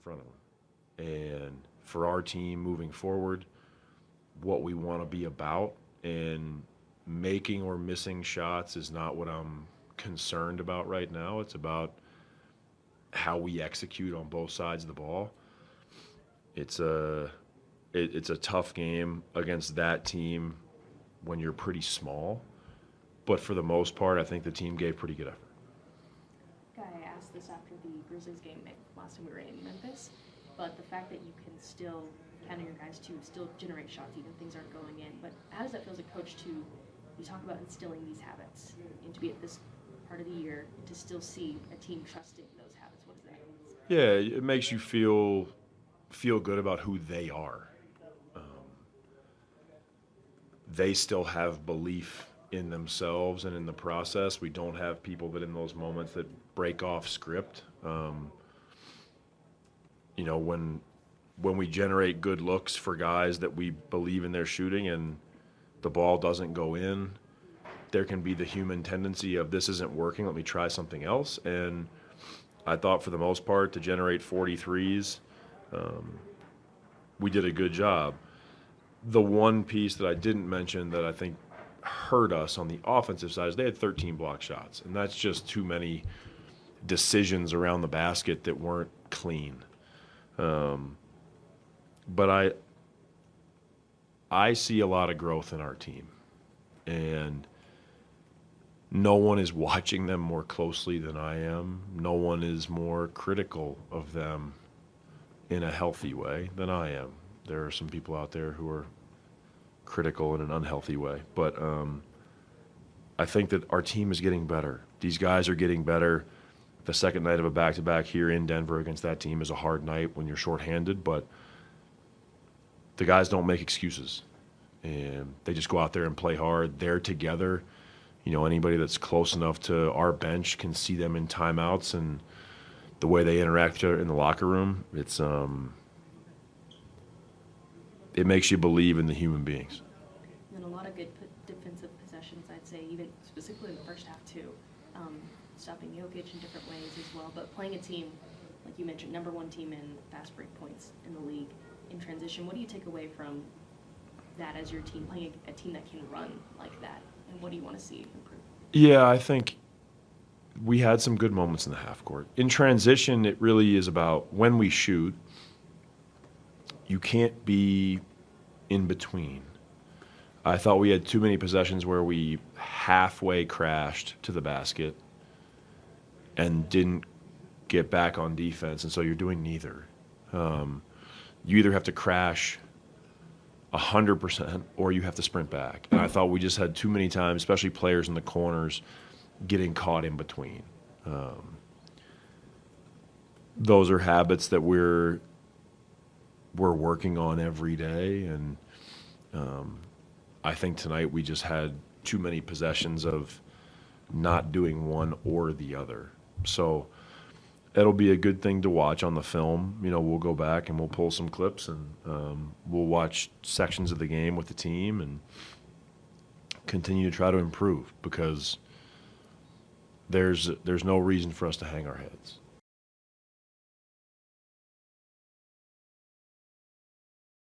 front of them. And for our team moving forward, what we want to be about, and making or missing shots is not what I'm concerned about right now. It's about how we execute on both sides of the ball. It's a tough game against that team when you're pretty small, but for the most part, I think the team gave pretty good effort. Guy, I asked this after the Grizzlies game last time we were in Memphis, but the fact that you can still, counting your guys to still generate shots even if things aren't going in, but how does that feel as a coach to, you talk about instilling these habits, and to be at this part of the year, and to still see a team trusting those habits? What does that mean? Yeah, it makes you feel good about who they are. They still have belief in themselves and in the process. We don't have people that in those moments that break off script. When we generate good looks for guys that we believe in their shooting and the ball doesn't go in, there can be the human tendency of, this isn't working, let me try something else. And I thought for the most part to generate 43s, we did a good job. The one piece that I didn't mention that I think hurt us on the offensive side is they had 13 block shots, and that's just too many decisions around the basket that weren't clean. But I see a lot of growth in our team, and no one is watching them more closely than I am. No one is more critical of them in a healthy way than I am. There are some people out there who are critical in an unhealthy way. But I think that our team is getting better. These guys are getting better. The second night of a back-to-back here in Denver against that team is a hard night when you're shorthanded, but the guys don't make excuses. And they just go out there and play hard. They're together. Anybody that's close enough to our bench can see them in timeouts, and the way they interact with each other in the locker room, it makes you believe in the human beings. And a lot of good defensive possessions, I'd say, even specifically in the first half too. Stopping Jokic in different ways as well, but playing a team, like you mentioned, number one team in fast break points in the league in transition. What do you take away from that as your team, playing a team that can run like that, and what do you want to see improve? Yeah, I think we had some good moments in the half court. In transition, it really is about when we shoot, you can't be in between. I thought we had too many possessions where we halfway crashed to the basket and didn't get back on defense, and so you're doing neither. You either have to crash 100% or you have to sprint back. And I thought we just had too many times, especially players in the corners, getting caught in between. Those are habits that we're working on every day, and I think tonight we just had too many possessions of not doing one or the other. So it'll be a good thing to watch on the film. We'll go back and we'll pull some clips, and we'll watch sections of the game with the team and continue to try to improve, because there's no reason for us to hang our heads.